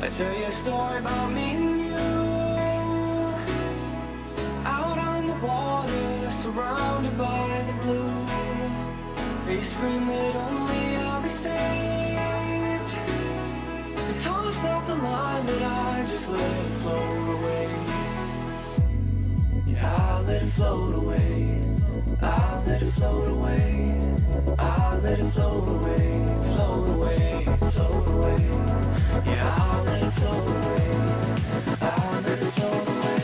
I tell you a story about me and you. Out on the water, surrounded by the blue. They scream that only I'll be saved. They toss off the line, but I just let it float away. Yeah, I let it float away. I let it float away. I let it float away. Float away, float away. Yeah, I let it float away. I let it float away.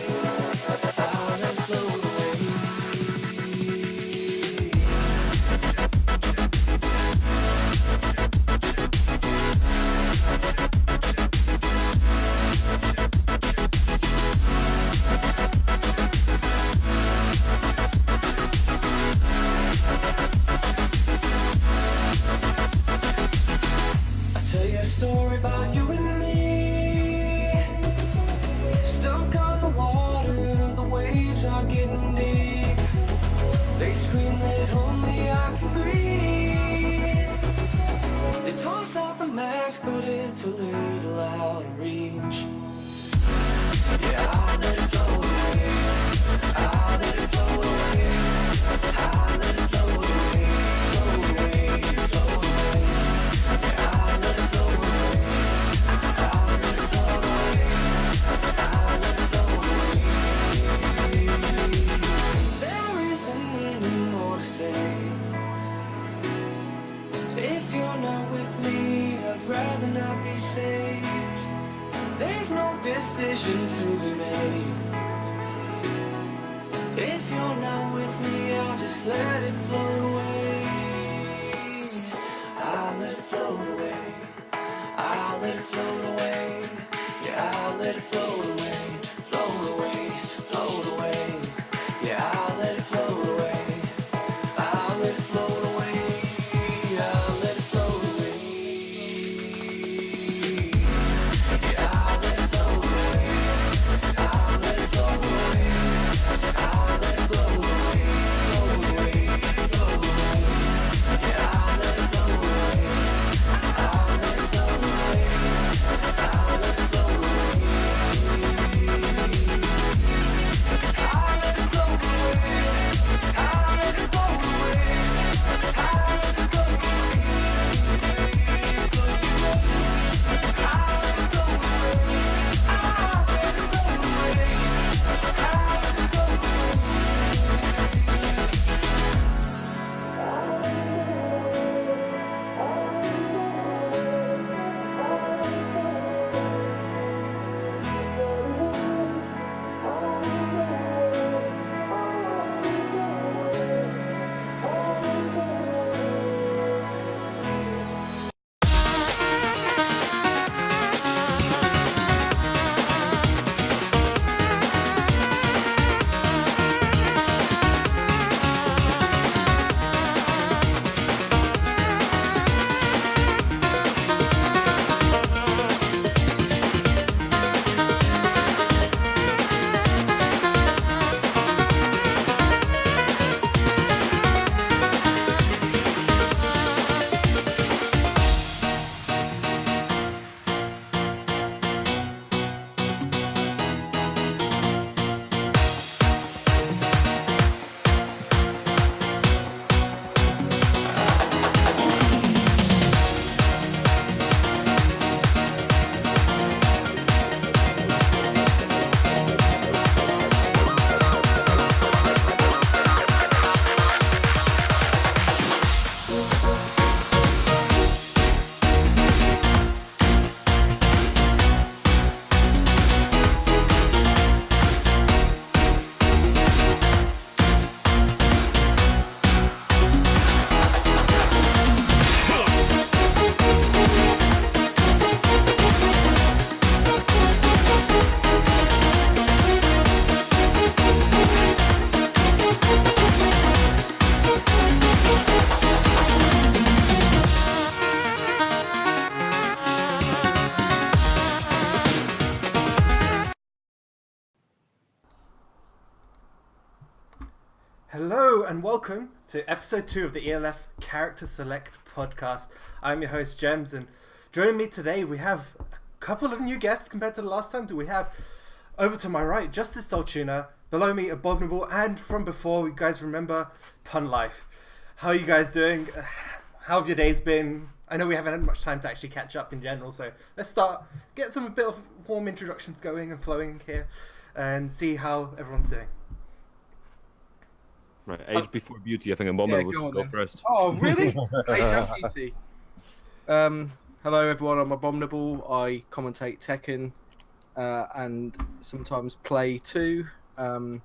I let it float away. Tell you a story about you and me. Stuck on the water, the waves are getting deep. They scream that only I can breathe. They toss off the mask, but it's a little out of reach. Yeah, I let it float away. I let it float away. I let it float away. Float away, float away. Yeah, I let it float away. I let it float away. I let it float away. There isn't any more to say. If you're not with me, I'd rather not be saved. There's no decision to be made. If you're not with me, I'll just let it float away. I'll let it float away. I'll let it float away. Yeah, I'll let it float away. Float away, float away. Yeah, I'll let it float away. I'll let it float away. I'll let it float away. Yeah, I'll let it float away. I'll let it float away. I'll let it float away. Float away, float away. Yeah, I'll let it float away. I'll let it float away. I'll let it float away. I'll let it float away. I'll let it float away. I'll let it float Hello and welcome to episode 2 of the ELF Character Select podcast. I'm your host Gems, and joining me today we have a couple of new guests compared to the last time. Do we have over to my right, Justice Soul Tuna, below me, Abominable, and from before, you guys remember Punlife. How are you guys doing? How have your days been? I know we haven't had much time to actually catch up in general, so let's get a bit of warm introductions going and flowing here, and see how everyone's doing. Right, age before beauty. I think Abominable go should go first. Oh, really? beauty. Hello, everyone. I'm Abominable. I commentate Tekken and sometimes play too. And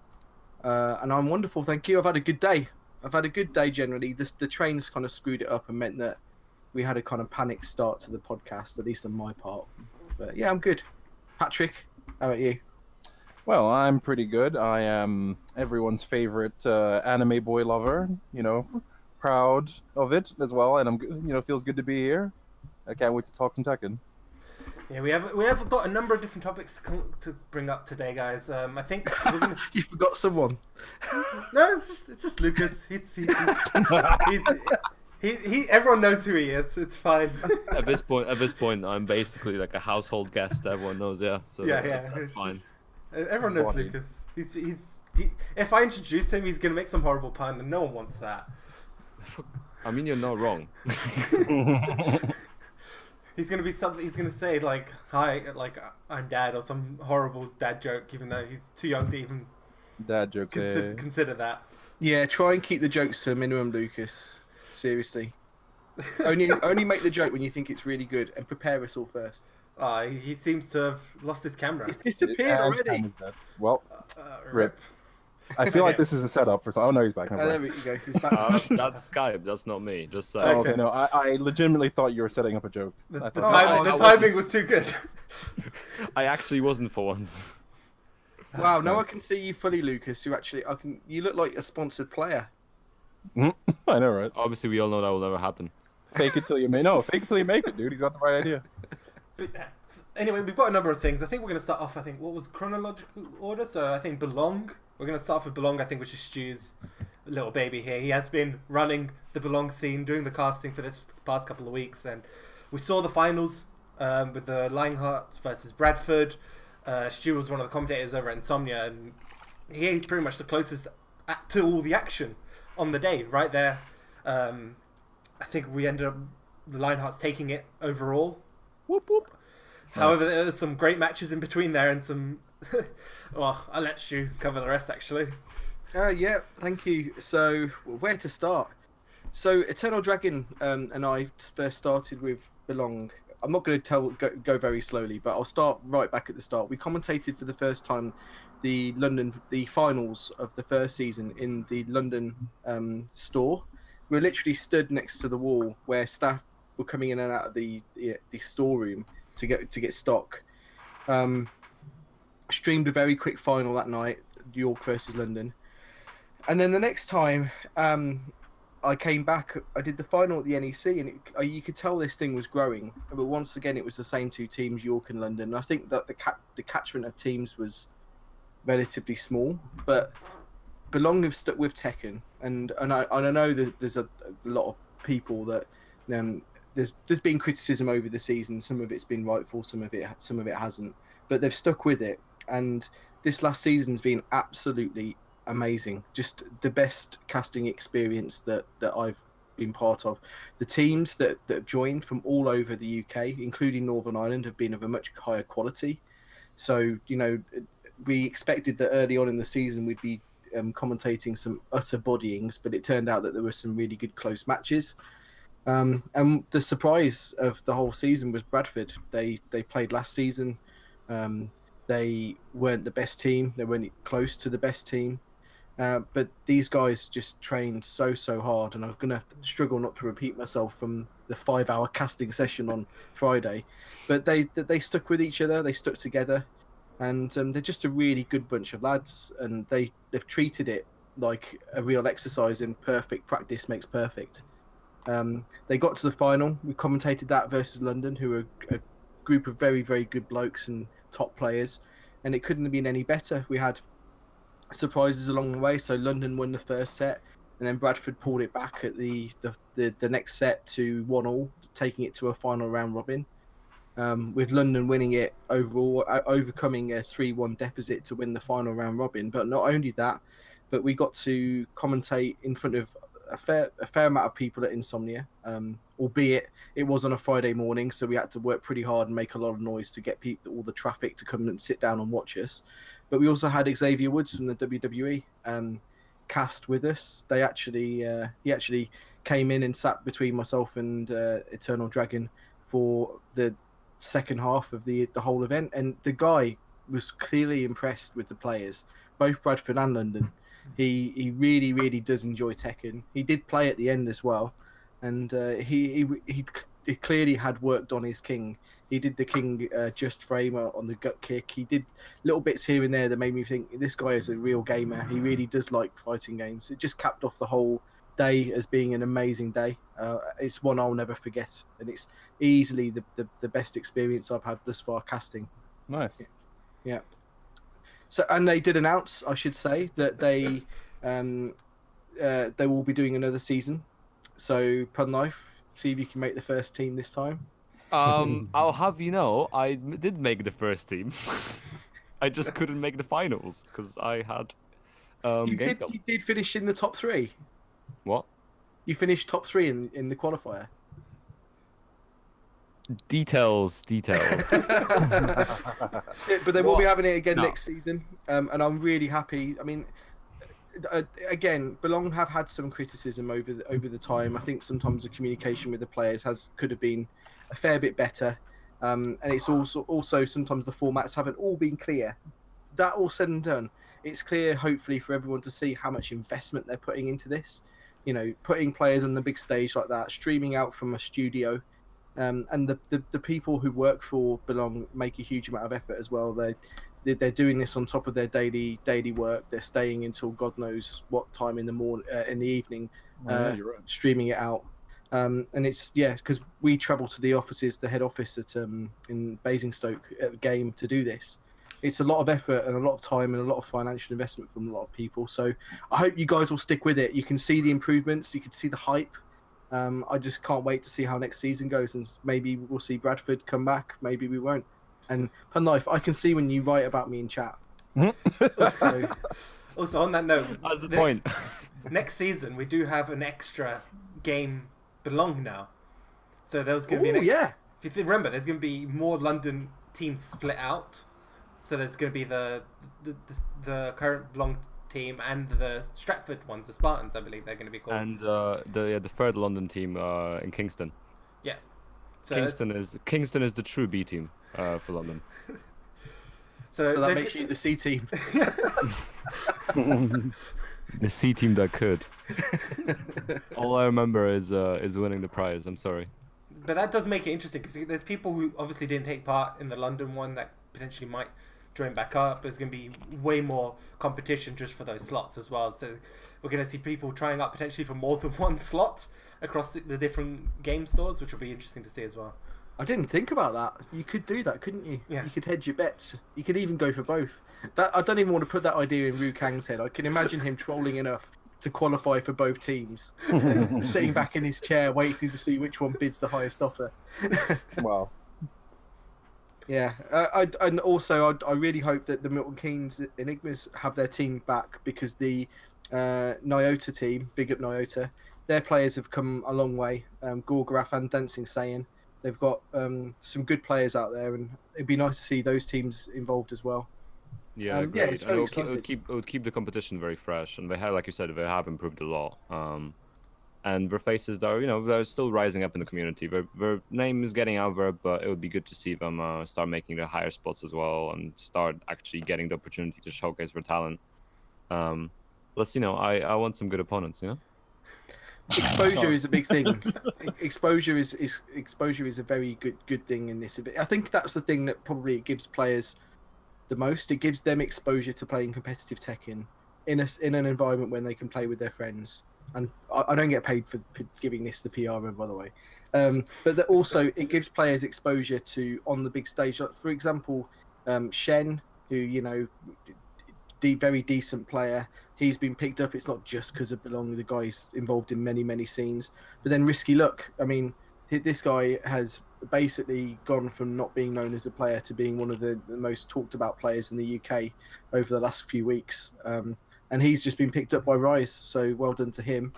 I'm wonderful, thank you. I've had a good day. Generally. The trains kind of screwed it up and meant that we had a kind of panic start to the podcast, at least on my part. But yeah, I'm good. Patrick, how about you? Well, I'm pretty good. I am everyone's favorite anime boy lover. Proud of it as well, and I'm feels good to be here. I can't wait to talk some Tekken. Yeah, we have got a number of different topics to bring up today, guys. I think we're gonna. You forgot someone. No, it's just Lucas. Everyone knows who he is. It's fine. At this point, I'm basically like a household guest. Everyone knows, yeah. So that's fine. Everyone knows Lucas. If I introduce him, he's gonna make some horrible pun, and no one wants that. I mean, you're not wrong. He's gonna be something. He's gonna say like, "Hi, like I'm Dad," or some horrible dad joke, even though he's too young to even Dad jokes. consider that. Yeah, try and keep the jokes to a minimum, Lucas. Seriously. only make the joke when you think it's really good, and prepare us all first. He seems to have lost his camera. He's disappeared already. Well, rip. I feel like this is a setup for something. Oh no, he's back. There we go. He's back. That's Skype. That's not me. Just Oh, okay, no, I legitimately thought you were setting up a joke. The I timing was too good. I actually wasn't for once. Wow, now I can see you fully, Lucas. You look like a sponsored player. I know, right? Obviously, we all know that will never happen. Fake it till you make. No, fake it till you make it, dude. He's got the right idea. But, anyway, we've got a number of things. I think we're going to start off, what was chronological order? So I think Belong. We're going to start off with Belong, I think, which is Stu's little baby here. He has been running the Belong scene, doing the casting for this past couple of weeks. And we saw the finals with the Lionhearts versus Bradford. Stu was one of the commentators over at Insomnia. And he's pretty much the closest to all the action on the day, right there. I think we ended up, the Lionhearts taking it overall. Whoop whoop. However, there were some great matches in between there and some... well, I'll let Stu cover the rest, actually. Yeah, thank you. So, where to start? So, Eternal Dragon and I first started with Belong. I'm not going to go very slowly, but I'll start right back at the start. We commentated for the first time the finals of the first season in the London store. We were literally stood next to the wall where staff were coming in and out of the storeroom to get stock. Streamed a very quick final that night, York versus London, and then the next time I came back, I did the final at the NEC, and you could tell this thing was growing. But once again, it was the same two teams, York and London. And I think that the catchment of teams was relatively small, but Belong have stuck with Tekken, and I know that there's a lot of people that there's been criticism over the season. Some of it's been rightful, some of it hasn't, but they've stuck with it. And this last season's been absolutely amazing. Just the best casting experience that I've been part of. The teams that have joined from all over the UK, including Northern Ireland, have been of a much higher quality. So, we expected that early on in the season we'd be commentating some utter bodyings, but it turned out that there were some really good close matches. And the surprise of the whole season was Bradford. They played last season. They weren't the best team. They weren't close to the best team. But these guys just trained so hard, and I'm going to struggle not to repeat myself from the 5-hour casting session on Friday. But they stuck with each other. They stuck together. And they're just a really good bunch of lads. And they've treated it like a real exercise, and perfect practice makes perfect. They got to the final. We commentated that versus London, who are a group of very, very good blokes and top players, and it couldn't have been any better. We had surprises along the way. So London won the first set, and then Bradford pulled it back at the next set to 1-1, taking it to a final round robin. with London winning it overall, overcoming a 3-1 deficit to win the final round robin. But not only that, but we got to commentate in front of a fair amount of people at Insomnia, albeit it was on a Friday morning, so we had to work pretty hard and make a lot of noise to get all the traffic to come and sit down and watch us. But we also had Xavier Woods from the WWE cast with us. He actually came in and sat between myself and Eternal Dragon for the second half of the whole event, and the guy was clearly impressed with the players, both Bradford and London. He really does enjoy Tekken. He did play at the end as well, and he clearly had worked on his King. He did the King just frame on the gut kick. He did little bits here and there that made me think this guy is a real gamer. He really does like fighting games. It just capped off the whole day as being an amazing day. It's one I'll never forget, and it's easily the best experience I've had thus far casting. Nice. Yeah. So, and they did announce, I should say, that they will be doing another season. So, Punlife, see if you can make the first team this time. I'll have you know, I did make the first team. I just couldn't make the finals because I had Gamescom. You did finish in the top 3. What? You finished top 3 in the qualifier. Details. But they will be having it again next season, and I'm really happy. I mean, again, Belong have had some criticism over the time. I think sometimes the communication with the players could have been a fair bit better, and it's also sometimes the formats haven't all been clear. That all said and done, it's clear, hopefully, for everyone to see how much investment they're putting into this. You know, putting players on the big stage like that, streaming out from a studio. And the people who work for Belong make a huge amount of effort as well. They're doing this on top of their daily work. They're staying until God knows what time in the morning, in the evening, You're right. streaming it out. And it's because we travel to the offices, the head office in Basingstoke at the game to do this. It's a lot of effort and a lot of time and a lot of financial investment from a lot of people. So I hope you guys will stick with it. You can see the improvements. You can see the hype. I just can't wait to see how next season goes, and maybe we'll see Bradford come back, maybe we won't. And Punlife, I can see when you write about me in chat. So, Also, on that note, That's the point. Next season we do have an extra game Belong now, so there's going to be yeah. If you remember, there's going to be more London teams split out. So there's going to be the current Belong team and the Stratford ones, the Spartans, I believe they're going to be called. And the third London team in Kingston. Yeah. So Kingston is the true B team for London. So that makes you the C team. The C team that could. All I remember is winning the prize. I'm sorry. But that does make it interesting because there's people who obviously didn't take part in the London one that potentially might join back up. There's going to be way more competition just for those slots as well. So we're going to see people trying out potentially for more than one slot across the different game stores, which will be interesting to see as well. I didn't think about that. You could do that, couldn't you? Yeah. You could hedge your bets. You could even go for both. I don't even want to put that idea in Ru Kang's head. I can imagine him trolling enough to qualify for both teams, sitting back in his chair waiting to see which one bids the highest offer. Wow. Yeah, and also I really hope that the Milton Keynes Enigmas have their team back, because the Nyota team, big up Nyota, their players have come a long way. Gorgarath and Dancing Saiyan, they've got some good players out there, and it'd be nice to see those teams involved as well. Yeah, yeah, it's very it would keep the competition very fresh, and they have, like you said, they have improved a lot. And their faces, though, they're still rising up in the community. Their name is getting out there, but it would be good to see them start making the higher spots as well, and start actually getting the opportunity to showcase their talent. Plus, I want some good opponents. Exposure is a big thing. Exposure is a very good thing in this. I think that's the thing that probably gives players the most. It gives them exposure to playing competitive Tekken in an environment when they can play with their friends. And I don't get paid for giving this the PR, by the way. But that also it gives players exposure to on the big stage. Like, for example, Shen, who very decent player. He's been picked up. It's not just because of Belong. The guy's involved in many scenes. But then RskyLuck. I mean, This guy has basically gone from not being known as a player to being one of the most talked about players in the UK over the last few weeks. And he's just been picked up by Rise, so well done to him.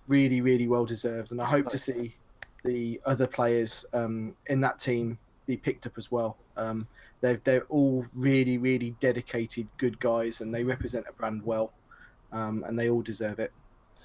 Really, really well deserved. And I hope to see the other players in that team be picked up as well. They're all really, really dedicated, good guys, and they represent a brand well, and they all deserve it.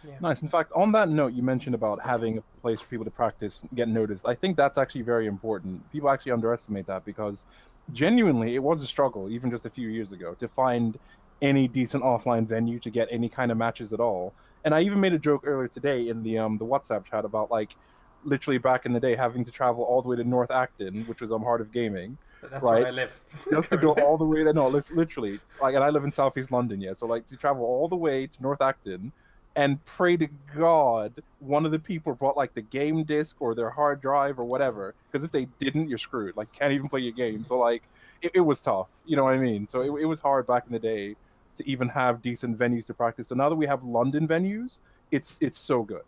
Yeah. Nice. In fact, on that note, you mentioned about having a place for people to practice, get noticed. I think that's actually very important. People actually underestimate that because genuinely it was a struggle, even just a few years ago, to find any decent offline venue to get any kind of matches at all. And I even made a joke earlier today in the WhatsApp chat about like literally back in the day having to travel all the way to North Acton, which was Heart of Gaming. That's right? where I live. Just to go all the way to literally, like, and I live in Southeast London, yeah. So like to travel all the way to North Acton and pray to God one of the people brought like the game disc or their hard drive or whatever, because if they didn't, you're screwed. Like, can't even play your game. So like it was tough, you know what I mean? So it was hard back in the day to even have decent venues to practice. So now that we have London venues, it's so good.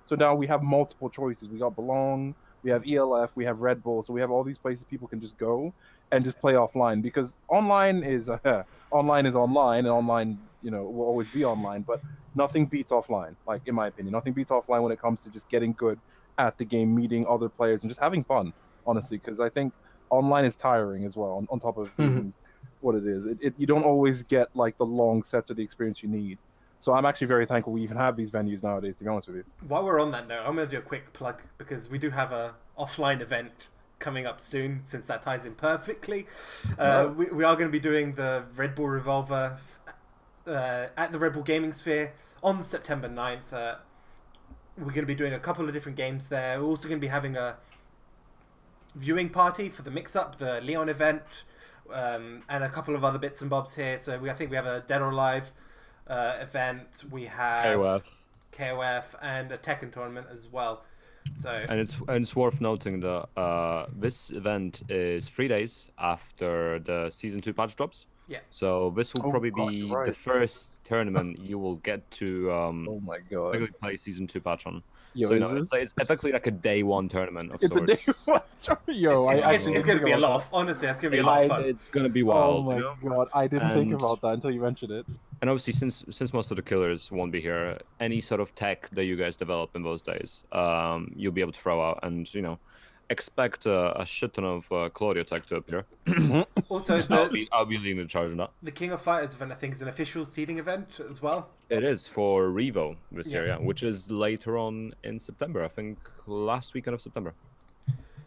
So now we have multiple choices. We got Belong, we have ELF, we have Red Bull. So we have all these places people can just go and just play offline, because online is online, and online, you know, will always be online. But nothing beats offline, like in my opinion. Nothing beats offline when it comes to just getting good at the game, meeting other players, and just having fun. Honestly, because I think online is tiring as well. On top of being what it is, you don't always get like the long sets of the experience you need. So I'm actually very thankful we even have these venues nowadays, to be honest with you. While we're on that note, I'm going to do a quick plug because we do have a offline event coming up soon, since that ties in perfectly. We are going to be doing the Red Bull Revolver at the Red Bull Gaming Sphere on September 9th. We're going to be doing a couple of different games there. We're also going to be having a viewing party for the mix-up, the Leon event, and a couple of other bits and bobs here. So I think we have a Dead or Alive event. We have KOF and a Tekken tournament as well. So and it's worth noting that this event is 3 days after the season 2 patch drops. Yeah. So this will probably be you're right. the first tournament you will get to Oh my god. regularly play season 2 patch on. Yo, So you is know, this- it's effectively like a day 1 tournament of It's a sorts. day one. Yo, it's going to be a lot of, honestly, it's going to be a lot of fun. It's gonna be Oh wild. my you know? god, I didn't think And- about that until you mentioned it. And obviously, since most of the killers won't be here, any sort of tech that you guys develop in those days, you'll be able to throw out, and you know, expect a shit ton of Claudio tech to appear. Also, I'll be leading the charge on that. the King of Fighters event, I think, is an official seeding event as well. It is for Revo this year, Yeah. yeah, which is later on in September. I think last weekend of September.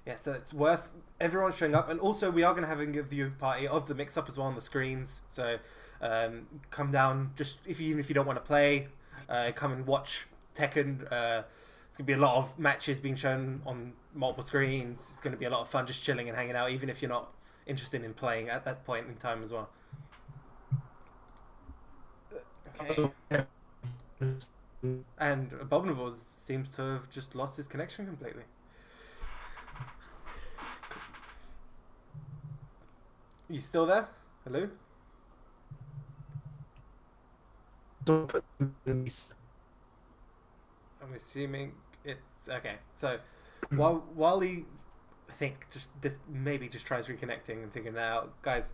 Yeah, so it's worth everyone showing up. And also, we are going to have a view party of the mix-up as well on the screens. So come down, just even if you don't want to play, come and watch Tekken. It's going to be a lot of matches being shown on multiple screens. It's going to be a lot of fun just chilling and hanging out, even if you're not interested in playing at that point in time as well. Okay. And Abominable seems to have just lost his connection completely. You still there? Hello? I'm assuming it's okay. So while he, I think just tries reconnecting and figuring that out, guys.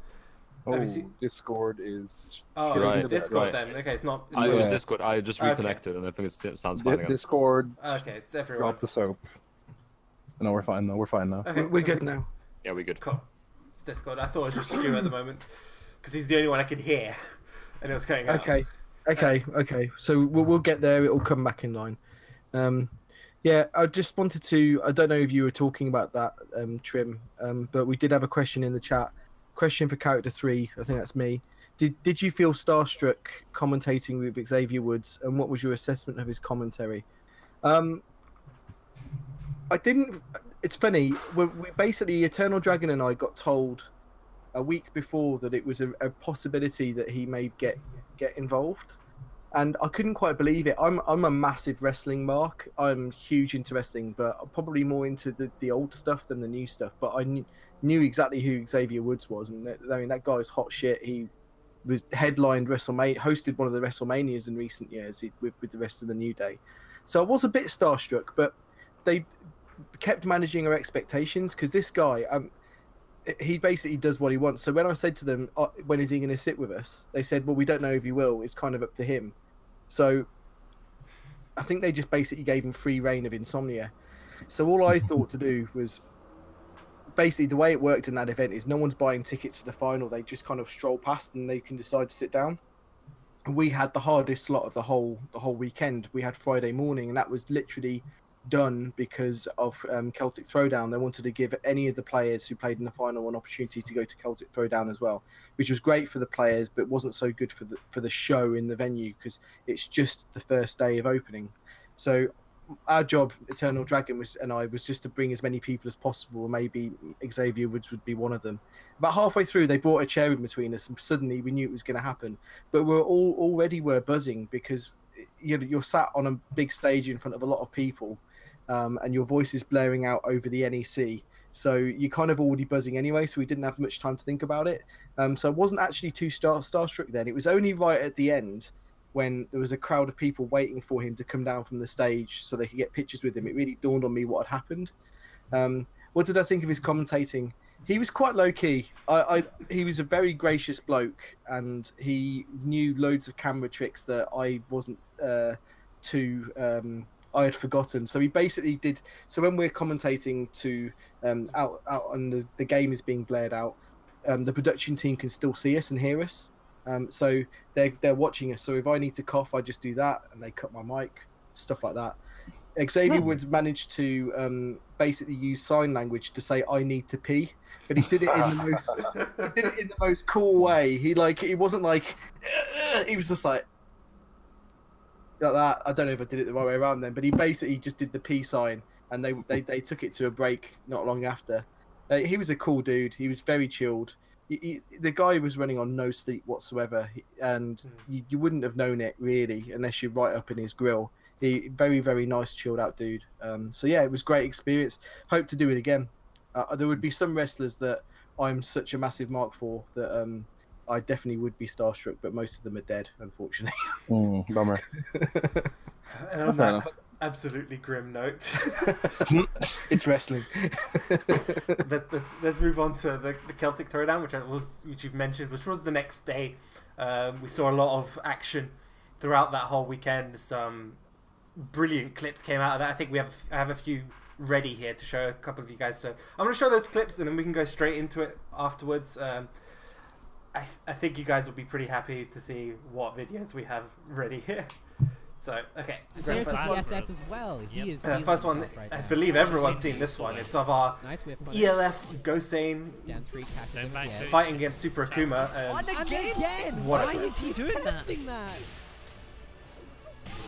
Oh, obviously- Discord is. Oh, Right. it's Discord Right. then. Okay, it's not. It's I not was Yeah. Discord. I just Okay. reconnected, and I think it sounds fine again. Discord. okay, it's everyone. Drop the soap. No, we're fine. No, we're fine now. Okay, We're good now. Yeah, we good. Cool. It's Discord. I thought it was just Stu at the moment because he's the only one I could hear, and it was going out. Okay. So we'll get there. It'll come back in line. Yeah, I just wanted to. I don't know if you were talking about that, Trim, but we did have a question in the chat. Question for Character 3. I think that's me. Did you feel starstruck commentating with Xavier Woods, and what was your assessment of his commentary? I didn't. It's funny. We basically, Eternal Dragon and I got told a week before that it was a possibility that he may get involved, and I couldn't quite believe it. I'm a massive wrestling mark. I'm huge into wrestling, but I'm probably more into the old stuff than the new stuff. But I knew exactly who Xavier Woods was, and I mean that guy's hot shit. He was headlined WrestleMania, hosted one of the WrestleManias in recent years with the rest of the New Day. So I was a bit starstruck, but kept managing our expectations because this guy, he basically does what he wants. So when I said to them, when is he going to sit with us? They said, well, we don't know if he will. It's kind of up to him. So I think they just basically gave him free reign of insomnia. So all I thought to do was basically the way it worked in that event is no one's buying tickets for the final. They just kind of stroll past and they can decide to sit down. And we had the hardest slot of the whole weekend. We had Friday morning, and that was literally done because of Celtic Throwdown. They wanted to give any of the players who played in the final an opportunity to go to Celtic Throwdown as well, which was great for the players, but wasn't so good for the show in the venue because it's just the first day of opening. So our job, Eternal Dragon was just to bring as many people as possible. Maybe Xavier Woods would be one of them. About halfway through, they brought a chair in between us, and suddenly we knew it was going to happen. But we're already buzzing because you're sat on a big stage in front of a lot of people. And your voice is blaring out over the NEC. So you're kind of already buzzing anyway, so we didn't have much time to think about it. So I wasn't actually too starstruck then. It was only right at the end when there was a crowd of people waiting for him to come down from the stage so they could get pictures with him. It really dawned on me what had happened. What did I think of his commentating? He was quite low-key. He was a very gracious bloke, and he knew loads of camera tricks that I wasn't I had forgotten. So he basically did. So when we're commentating to out and the game is being blared out, the production team can still see us and hear us. So they're watching us. So if I need to cough, I just do that, and they cut my mic, stuff like that. Xavier would manage to basically use sign language to say I need to pee, but he did it in the most cool way. He wasn't like he was just like that. I don't know if I did it the right way around then, but he basically just did the P sign, and they took it to a break not long after. He was a cool dude. He was very chilled. The guy was running on no sleep whatsoever, and you wouldn't have known it really unless you're right up in his grill. He very, very nice, chilled out dude. So yeah, it was a great experience. Hope to do it again. There would be some wrestlers that I'm such a massive mark for that I definitely would be starstruck, but most of them are dead, unfortunately. Bummer. And on that absolutely grim note, It's wrestling. let's move on to the Celtic Throwdown, which you've mentioned, which was the next day. We saw a lot of action throughout that whole weekend. Some brilliant clips came out of that. I think I have a few ready here to show a couple of you guys. So I'm going to show those clips, and then we can go straight into it afterwards. I think you guys will be pretty happy to see what videos we have ready here. So, okay. There's the CSS as well. He is first one, right I now. believe everyone's seen this one. It's of our Nice whip on it. ELF Gosane Down 3, catches him again. fighting against Super Akuma. And again! What Why a- is he doing that?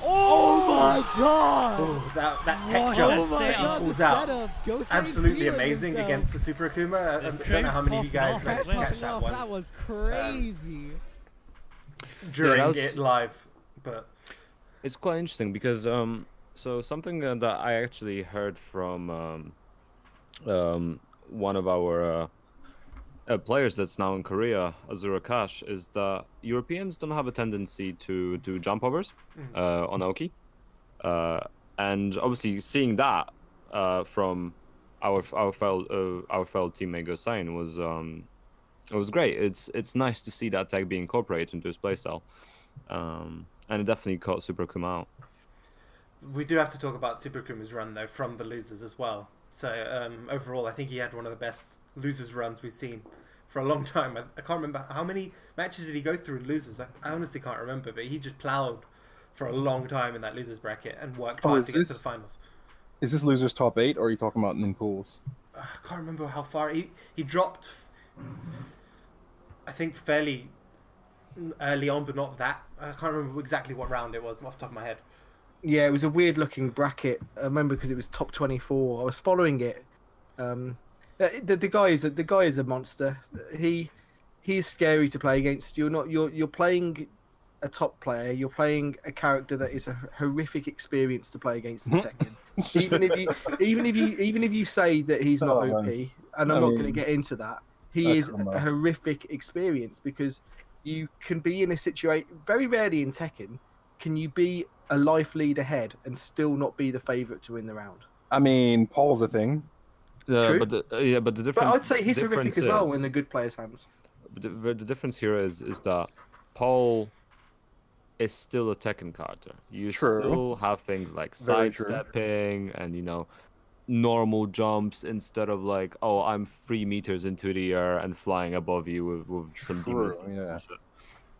Oh my god! Oh, that tech What jump a that setup. he pulls out. Absolutely amazing against the Super Akuma. I don't know how many of you guys managed to catch that one That was crazy. during that was- it live. But It's quite interesting because so something that I actually heard from one of our players that's now in Korea, Azura Kash, is that Europeans don't have a tendency to do jump overs on Aoki, and obviously seeing that from our fellow teammate Gosain was great. It's nice to see that tech being incorporated into his playstyle. And it definitely caught Super Akuma out. we do have to talk about Super Akuma's run though from the losers as well. So overall, I think he had one of the best losers runs we've seen for a long time. I can't remember how many matches did he go through in losers. I honestly can't remember, but he just ploughed for a long time in that losers bracket and worked hard to get to the finals. Is this losers top 8, or are you talking about in pools? I can't remember how far he dropped. I think fairly early on, but not that. I can't remember exactly what round it was off the top of my head. Yeah, it was a weird looking bracket. I remember because it was top 24. I was following it. The guy is a monster. He's scary to play against. You're playing a top player. You're playing a character that is a horrific experience to play against in Tekken. even if you say that he's not OP, and I'm not going to get into that, he is a horrific experience because you can be in a situation. Very rarely in Tekken can you be a life lead ahead and still not be the favourite to win the round. I mean, Paul's a thing. True. But the difference. But I'd say he's horrific as well is- in the good players' hands. the difference here is that Paul is still a Tekken character. You True. still have things like Very true. sidestepping and normal jumps instead of like, oh, I'm 3 meters into the air and flying above you with some demons. True,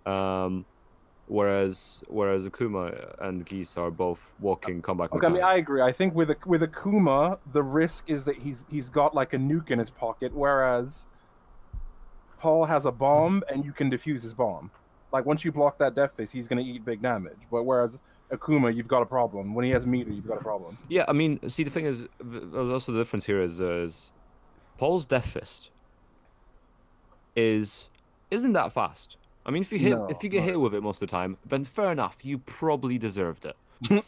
yeah. Whereas Akuma and Geese are both walking combat. Okay, I mean, I mechanics. agree. I think with Akuma, the risk is that he's got like a nuke in his pocket, whereas Paul has a bomb and you can defuse his bomb. Like once you block that death face, he's gonna eat big damage. But whereas Akuma, you've got a problem. When he has meter, you've got a problem. Yeah, I mean, see, the thing is, also the difference here is Paul's Death Fist isn't that fast. I mean, if you get hit with it most of the time, then fair enough, you probably deserved it.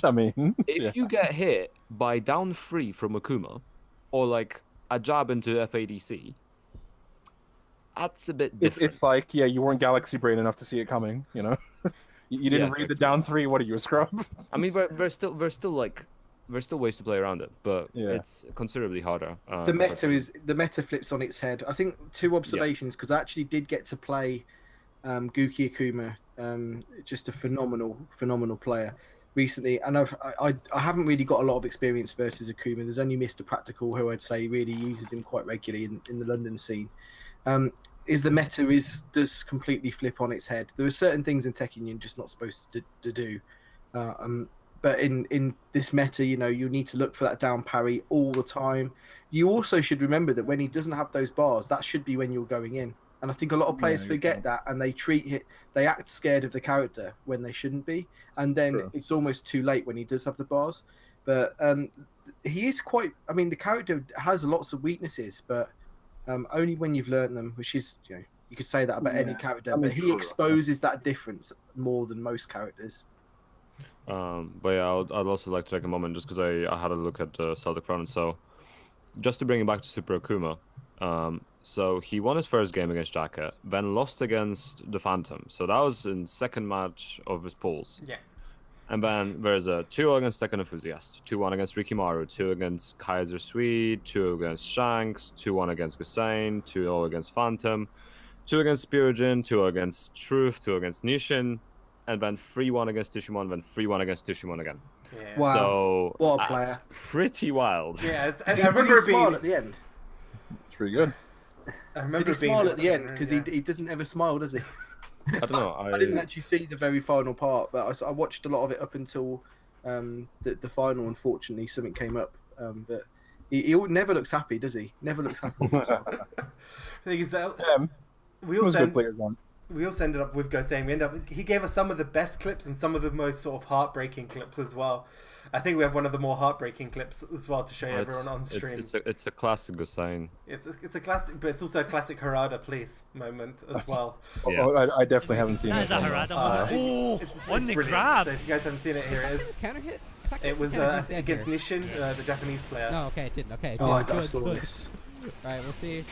I mean, If you get hit by down 3 from Akuma, or like a jab into FADC, that's a bit different. it's like, yeah, you weren't galaxy brain enough to see it coming. You know, you didn't Yeah, read the down 3. What are you, a scrub? I mean, there's still ways to play around it, but Yeah. it's considerably harder. The meta flips on its head. I think 2 observations, because I actually did get to play Guki Akuma, just a phenomenal player recently, and I haven't really got a lot of experience versus Akuma. There's only Mr. Practical, who I'd say really uses him quite regularly in the London scene. Is the meta does completely flip on its head. There are certain things in Tekken you're just not supposed to do. But in this meta, you need to look for that down parry all the time. You also should remember that when he doesn't have those bars, that should be when you're going in. And I think a lot of players forget that, and they act scared of the character when they shouldn't be. And then it's almost too late when he does have the bars. But he is quite. I mean, the character has lots of weaknesses, but only when you've learned them, which is you could say that about any character. I mean, but he exposes that difference more than most characters. But yeah, I'd also like to take a moment just because I had a look at Celtic Throwdown. So just to bring it back to Super Akuma, so he won his first game against Jacket, then lost against the Phantom. So that was in second match of his pools. Yeah. And then there's a 2-0 against Second Enthusiast, 2-1 against Rikimaru, 2 against Kaiser Swede, 2 against Shanks, 2-1 against Gusain, 2-0 against Phantom, 2 against Spirogin, 2 against Truth, 2 against Nishin, and then 3-1 against Tishimon, then 3-1 against Tishimon again. Yeah. Wow. So What a that's player. pretty wild. Yeah, I Did he remember smile being. at the end? It's pretty good. I remember Did he being smile at the end? room, Because yeah. he doesn't ever smile, does he? I don't know. I didn't actually see the very final part, but I watched a lot of it up until the final. Unfortunately, something came up, but he never looks happy, does he? Never looks happy with himself. The thing is that Yeah, we was also good players on. we also ended up with Gosei. He gave us some of the best clips and some of the most sort of heartbreaking clips as well. I think we have one of the more heartbreaking clips as well to show everyone on stream. It's a classic Gusain. It's a classic, but it's also a classic Harada Police moment as well. Yeah. Oh, I definitely haven't seen That is this a one. Harada Uh, moment. it's On the brilliant. grab. So if you guys haven't seen it, here it is. Counter hit? It was I think against Nishin, the Japanese player. No, okay, it didn't. Okay, it Oh, I didn't. saw Good. this. Alright, we'll see.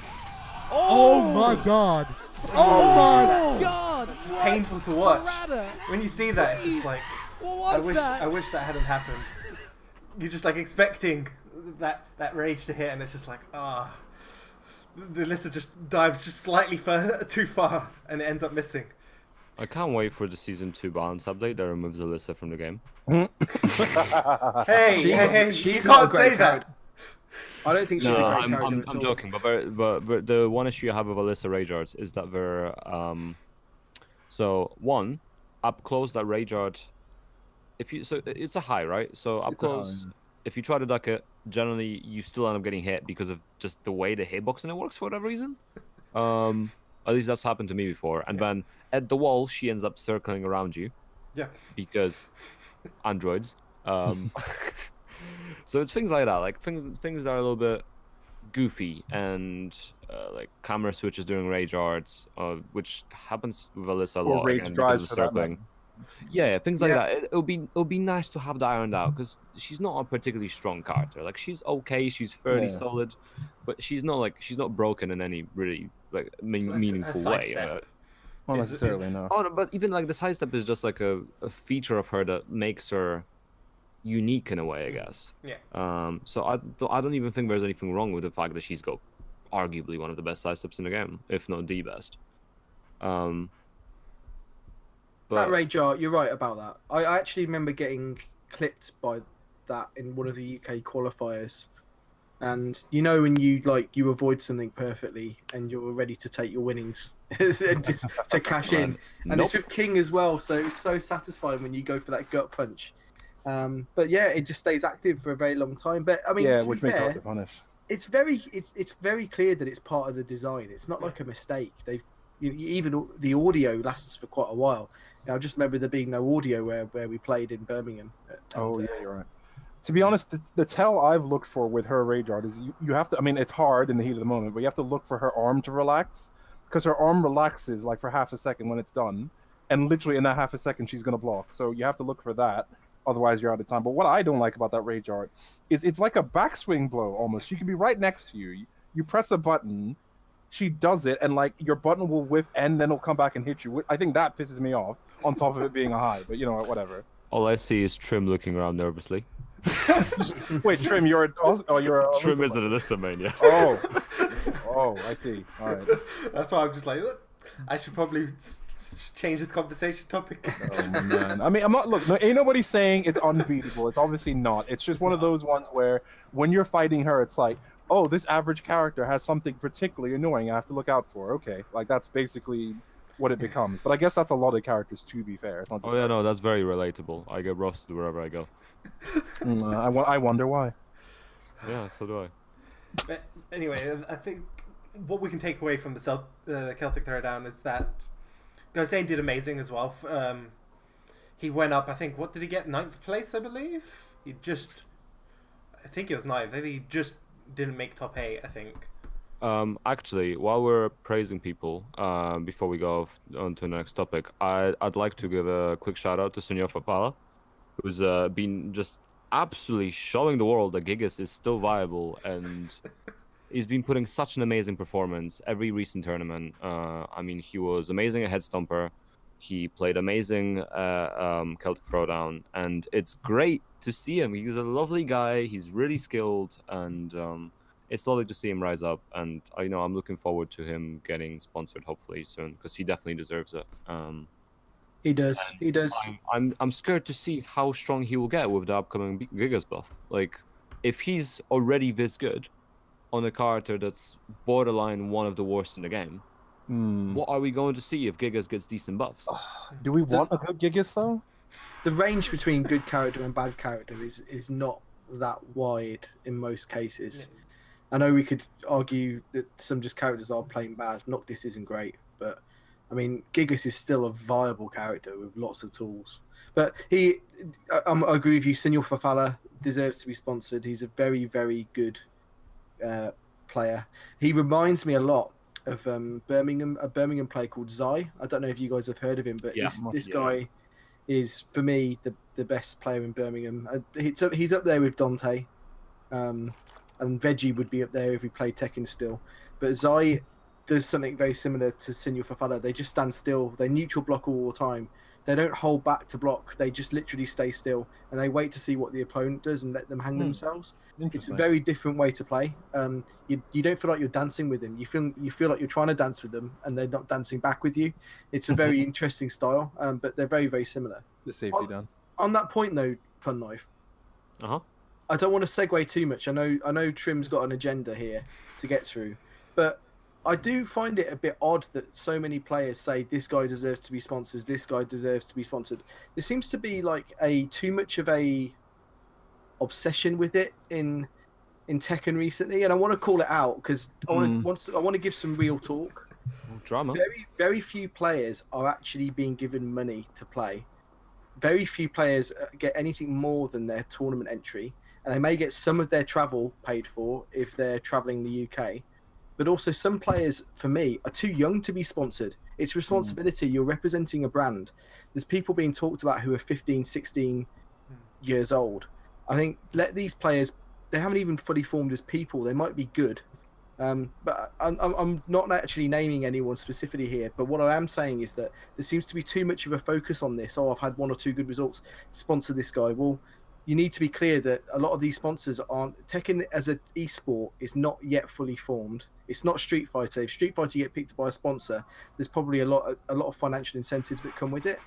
Oh my god. Oh my That's- god! It's What? painful to watch. Harada! When you see that, it's just like What was that? I wish that hadn't happened. You're just like expecting that rage to hit, and it's just like the Alyssa just dives just slightly too far, and it ends up missing. I can't wait for the season 2 balance update that removes Alyssa from the game. Hey, you she's not a can't great say character. that. I don't think she's No, a great I'm character. at all. joking, but the one issue I have with Alyssa Rage Arts is that they're so one up close that Rage Art, it's a high, right? So up It's a high, close, if you try to duck it, generally you still end up getting hit because of just the way the hitbox in it works for whatever reason. At least that's happened to me before. And then at the wall, she ends up circling around you. Yeah. Because androids. So it's things like that, like things that are a little bit goofy and like camera switches during Rage Arts, which happens with Alyssa a Or lot. Rage again, Drives because of for that circling. Yeah, things like that. It'll be nice to have that ironed out because she's not a particularly strong character. Like she's okay, she's fairly Yeah. solid, but she's not broken in any really like meaningful way. sidestep. Not Is- necessarily, no. Oh, no, but even like the sidestep is just like a feature of her that makes her unique in a way, I guess. Yeah. So I don't even think there's anything wrong with the fact that she's got arguably one of the best sidesteps in the game, if not the best. That But rage art, you're right about that. I actually remember getting clipped by that in one of the UK qualifiers. And you know when you avoid something perfectly and you're ready to take your winnings and just to cash in. And it's with King as well, so it's so satisfying when you go for that gut punch. But yeah, it just stays active for a very long time. But I mean, Yeah, to which be makes it hard fair, to punish. it's very clear that it's part of the design. It's not like a mistake. Even the audio lasts for quite a while. I just remember there being no audio where we played in Birmingham. Oh yeah, you're right. To be honest, the tell I've looked for with her rage art is you have to. I mean, it's hard in the heat of the moment, but you have to look for her arm to relax, because her arm relaxes like for half a second when it's done, and literally in that half a second she's gonna block. So you have to look for that. Otherwise, you're out of time. But what I don't like about that rage art is it's like a backswing blow almost. She can be right next to you. You press a button, she does it, and like your button will whiff, and then it'll come back and hit you. I think that pisses me off. On top of it being a high, but you know, whatever. all I see is Trim looking around nervously. Wait, Trim, you're a Trim is an Alyssa main, yes. Oh, I see. All right. That's why I'm just like, I should probably change this conversation topic. Oh man. I mean, I'm not. Look, ain't nobody saying it's unbeatable. It's obviously not. It's just one of those ones where when you're fighting her, it's like, oh, this average character has something particularly annoying I have to look out for. Okay, like that's basically what it becomes. But I guess that's a lot of characters, to be fair. It's not just Oh yeah, no, that's very relatable. I get roasted wherever I go. I wonder why. Yeah, so do I. But anyway, I think what we can take away from the Celtic Throwdown is that Gosane did amazing as well. He went up, I think, what did he get? 9th place, I believe? I think he was 9th. I think he just didn't make top 8, I think. Actually, while we're praising people, before we go on to the next topic, I'd like to give a quick shout out to Signor Farfalla, who's been just absolutely showing the world that Gigas is still viable, and he's been putting such an amazing performance every recent tournament. I mean, he was amazing at Head Stomper. He played amazing Celtic Throwdown, and it's great to see him. He's a lovely guy. He's really skilled, and it's lovely to see him rise up. And I'm looking forward to him getting sponsored hopefully soon, because he definitely deserves it. He does. He does. I'm scared to see how strong he will get with the upcoming Gigas buff. Like, if he's already this good on a character that's borderline one of the worst in the game, what are we going to see if Gigas gets decent buffs? Do we want a good Gigas though? The range between good character and bad character is not that wide in most cases. Yeah. I know we could argue that some just characters are playing bad. Noctis isn't great, but I mean, Gigas is still a viable character with lots of tools. But I agree with you. Signor Farfalla deserves to be sponsored. He's a very, very good player. He reminds me a lot of a Birmingham player called Zai. I don't know if you guys have heard of him, but this guy is, for me, the best player in Birmingham. He's up there with Dante, and Veggie would be up there if we played Tekken still. But Zai does something very similar to Signor Farfalla. They just stand still. They neutral block all the time. They don't hold back to block. They just literally stay still, and they wait to see what the opponent does and let them hang themselves. It's a very different way to play. You don't feel like you're dancing with them. You feel like you're trying to dance with them, and they're not dancing back with you. It's a very interesting style, but they're very, very similar. The safety dance. On that point, though, Punlife, I don't want to segue too much. I know Trim's got an agenda here to get through, but I do find it a bit odd that so many players say this guy deserves to be sponsored, this guy deserves to be sponsored. There seems to be like too much of a obsession with it in Tekken recently, and I want to call it out because I want to give some real talk. Drama. Very, very few players are actually being given money to play. Very few players get anything more than their tournament entry, and they may get some of their travel paid for if they're traveling the UK. But also some players, for me, are too young to be sponsored. It's responsibility. You're representing a brand. There's people being talked about who are 15, 16 years old. I think let these players, they haven't even fully formed as people. They might be good. But I'm not actually naming anyone specifically here. But what I am saying is that there seems to be too much of a focus on this. Oh, I've had 1 or 2 good results. Sponsor this guy. Well, you need to be clear that a lot of these sponsors aren't. Tekken as an esport is not yet fully formed. It's not Street Fighter. If Street Fighter get picked by a sponsor, there's probably a lot of financial incentives that come with it.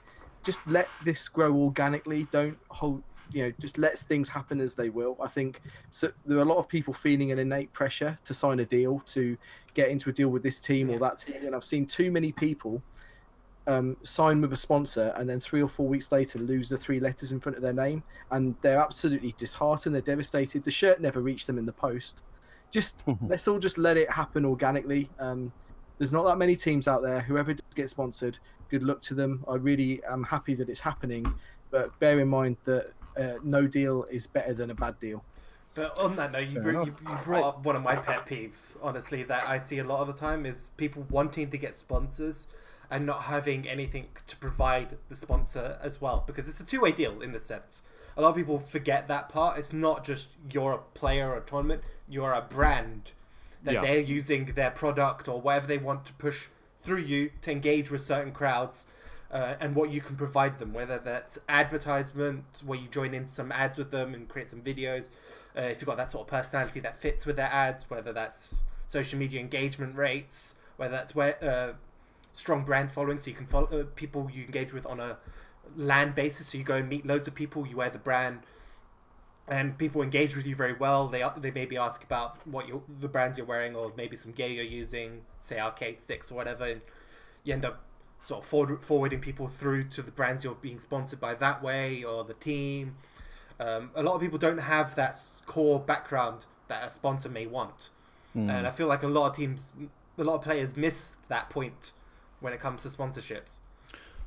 Just let this grow organically. Don't hold. Just let things happen as they will. I think so. There are a lot of people feeling an innate pressure to sign a deal, to get into a deal with this team or that team, and I've seen too many people sign with a sponsor and then 3 or 4 weeks later lose the 3 letters in front of their name, and they're absolutely disheartened. They're devastated. The shirt never reached them in the post. Just let's all just let it happen organically. There's not that many teams out there. Whoever does get sponsored, good luck to them. I really am happy that it's happening, but bear in mind that no deal is better than a bad deal. But on that note, you brought up one of my pet peeves, honestly, that I see a lot of the time is people wanting to get sponsors and not having anything to provide the sponsor as well, because it's a two-way deal in this sense. A lot of people forget that part. It's not just you're a player or a tournament, you're a brand that they're using their product or whatever they want to push through you to engage with certain crowds, and what you can provide them, whether that's advertisement, where you join in some ads with them and create some videos, if you've got that sort of personality that fits with their ads, whether that's social media engagement rates, whether that's where strong brand following, so you can follow people you engage with on a LAN basis, so you go and meet loads of people, you wear the brand, and people engage with you very well. They maybe ask about the brands you're wearing, or maybe some gear you're using, say arcade sticks or whatever, and you end up sort of forwarding people through to the brands you're being sponsored by that way, or the team. A lot of people don't have that core background that a sponsor may want, and I feel like a lot of players miss that point when it comes to sponsorships.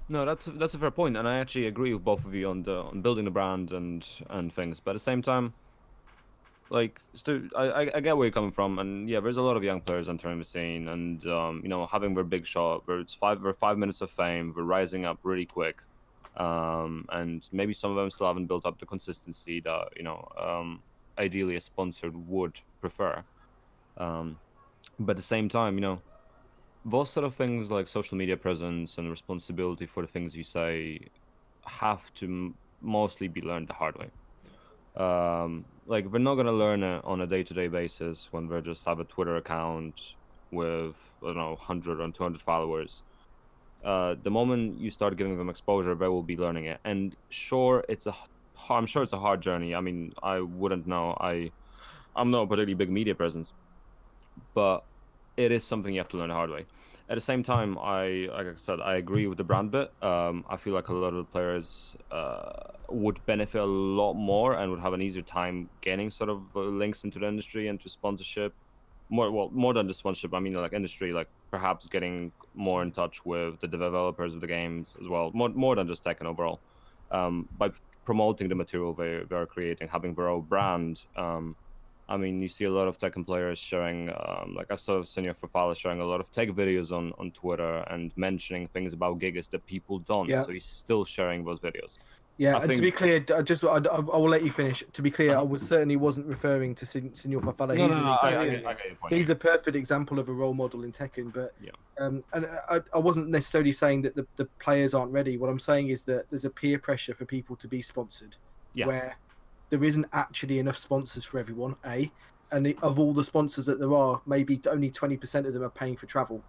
No, that's a fair point, and I actually agree with both of you on building the brand and things. But at the same time, like, I get where you're coming from, and yeah, there's a lot of young players entering the scene, and having their big shot, where it's 5 minutes of fame, they're rising up really quick, and maybe some of them still haven't built up the consistency that ideally a sponsor would prefer. But at the same time, those sort of things like social media presence and responsibility for the things you say have to mostly be learned the hard way. Like, we're not going to learn it on a day-to-day basis when we just have a Twitter account with, 100 or 200 followers. The moment you start giving them exposure, they will be learning it. And sure, I'm sure it's a hard journey. I mean, I wouldn't know. I'm not a particularly big media presence, but it is something you have to learn the hard way. At the same time, like I said, I agree with the brand bit. I feel like a lot of the players would benefit a lot more and would have an easier time getting sort of links into the industry and to sponsorship. More than just sponsorship. I mean, like industry, like perhaps getting more in touch with the developers of the games as well. More than just Tekken overall. By promoting the material they are creating, having their own brand. I mean, you see a lot of Tekken players sharing, like I saw Signor Farfalla sharing a lot of tech videos on Twitter and mentioning things about Gigas that people don't. Yeah. So he's still sharing those videos. Yeah, I and to think- be clear, I will let you finish. To be clear, I certainly wasn't referring to Signor Farfalla. He's a perfect example of a role model in Tekken, but and I wasn't necessarily saying that the players aren't ready. What I'm saying is that there's a peer pressure for people to be sponsored, where there isn't actually enough sponsors for everyone, and of all the sponsors that there are, maybe only 20% of them are paying for travel,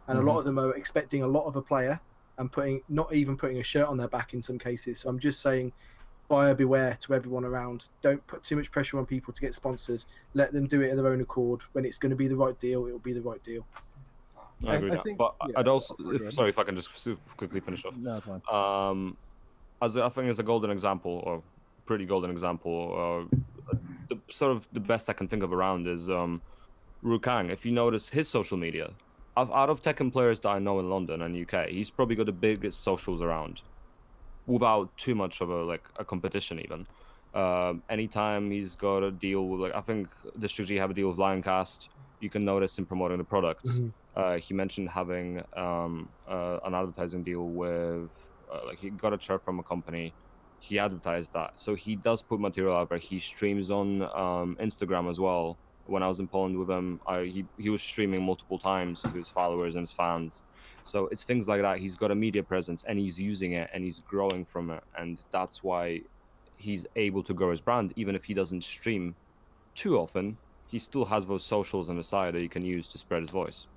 and a lot of them are expecting a lot of a player and not even putting a shirt on their back in some cases. So I'm just saying, buyer beware to everyone around. Don't put too much pressure on people to get sponsored. Let them do it in their own accord. When it's going to be the right deal, it'll be the right deal. I agree with that. But I'd also, sorry if I can just quickly finish off. No, it's fine. I think as a golden example, or pretty golden example, the best I can think of around is Rukang. If you notice his social media, out of Tekken players that I know in London and UK, he's probably got the biggest socials around, without too much of a competition even. Anytime he's got a deal with, I think District G have a deal with Lioncast, you can notice him promoting the products. He mentioned having an advertising deal with, he got a shirt from a company. He advertised that, so he does put material out there. He streams on Instagram as well. When I was in Poland with him, he was streaming multiple times to his followers and his fans. So it's things like that. He's got a media presence and he's using it and he's growing from it, and that's why he's able to grow his brand, even if he doesn't stream too often. He still has those socials on the side that he can use to spread his voice.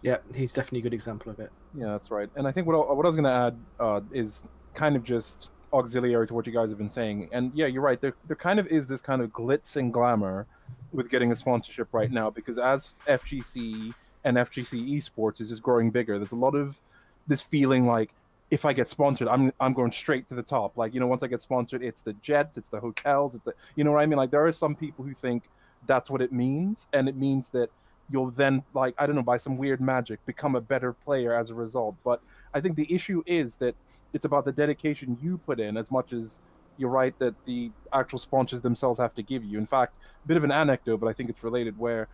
Yeah, he's definitely a good example of it. Yeah, that's right. And I think what I was going to add is kind of just auxiliary to what you guys have been saying. And yeah, you're right. There kind of is this kind of glitz and glamour with getting a sponsorship right now, because as FGC and FGC esports is just growing bigger, there's a lot of this feeling like, if I get sponsored, I'm going straight to the top. Like, once I get sponsored, it's the jets, it's the hotels, it's the, you know what I mean? Like, there are some people who think that's what it means, and it means that you'll then, like, I don't know, by some weird magic, become a better player as a result. But I think the issue is that it's about the dedication you put in, as much as you're right that the actual sponsors themselves have to give you. In fact, a bit of an anecdote, but I think it's related, where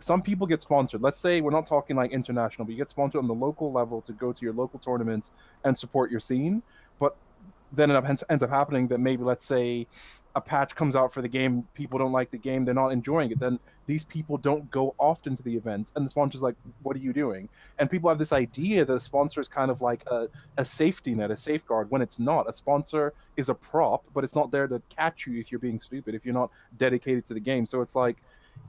some people get sponsored. Let's say we're not talking like international, but you get sponsored on the local level to go to your local tournaments and support your scene. But then it ends up happening that maybe, let's say, a patch comes out for the game, people don't like the game, they're not enjoying it, then these people don't go often to the events, and the sponsor's like, what are you doing? And people have this idea that a sponsor is kind of like a safety net, a safeguard, when it's not. A sponsor is a prop, but it's not there to catch you if you're being stupid, if you're not dedicated to the game. So it's like,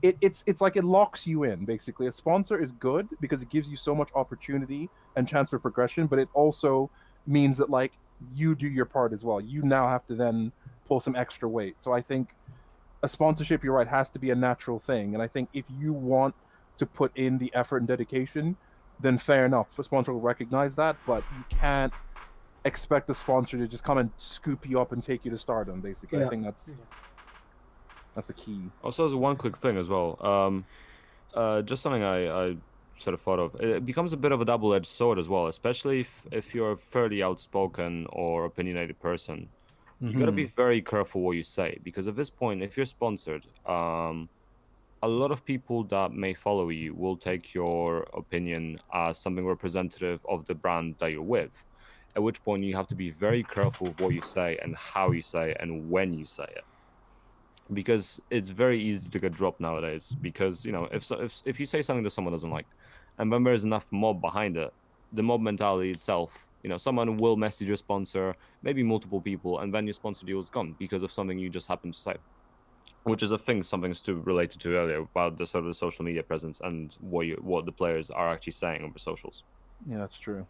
it's like it locks you in, basically. A sponsor is good because it gives you so much opportunity and chance for progression, but it also means that, like, you do your part as well. You now have to then pull some extra weight. So I think a sponsorship, you're right, has to be a natural thing. And I think if you want to put in the effort and dedication, then fair enough, a sponsor will recognize that, but you can't expect a sponsor to just come and scoop you up and take you to stardom, basically. Yeah. I think that's the key. Also, as one quick thing as well, just something I sort of thought of. It becomes a bit of a double-edged sword as well, especially if you're a fairly outspoken or opinionated person. You got to be very careful what you say, because at this point, if you're sponsored, a lot of people that may follow you will take your opinion as something representative of the brand that you're with. At which point, you have to be very careful of what you say and how you say it and when you say it. Because it's very easy to get dropped nowadays. Because if you say something that someone doesn't like, and when there's enough mob behind it, the mob mentality itself, someone will message your sponsor, maybe multiple people, and then your sponsor deal is gone because of something you just happened to say. Which is something Stu related to earlier about the sort of the social media presence and what the players are actually saying over socials. Yeah, that's true.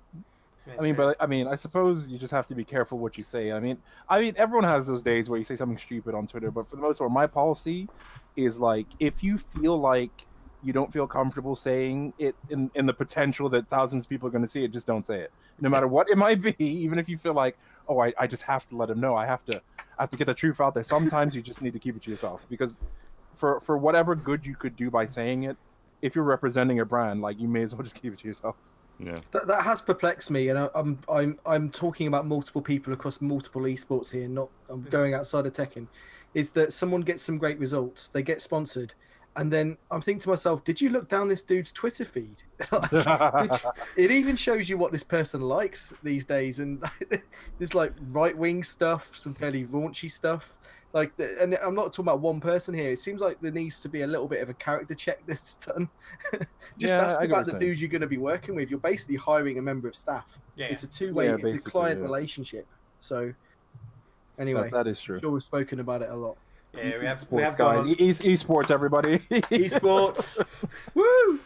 Yeah, I mean, true. but I suppose you just have to be careful what you say. I mean, everyone has those days where you say something stupid on Twitter, but for the most part, my policy is, like, if you feel like you don't feel comfortable saying it in the potential that thousands of people are going to see it, just don't say it. No matter what it might be, even if you feel like, oh, I just have to let them know. I have to get the truth out there. Sometimes you just need to keep it to yourself, because for whatever good you could do by saying it, if you're representing a brand, like, you may as well just keep it to yourself. Yeah. That has perplexed me, and I'm talking about multiple people across multiple esports here. I'm going outside of Tekken. Is that someone gets some great results, they get sponsored, and then I'm thinking to myself, did you look down this dude's Twitter feed? It even shows you what this person likes these days, and there's like right-wing stuff, some fairly raunchy stuff. And I'm not talking about one person here. It seems like there needs to be a little bit of a character check that's done. Just ask about the dude you're going to be working with. You're basically hiring a member of staff. Yeah. It's a two-way, it's a basically, client relationship. So, anyway, that is true. I'm sure we've spoken about it a lot. Yeah, we have Sports gone guy, on esports, everybody. Esports, woo!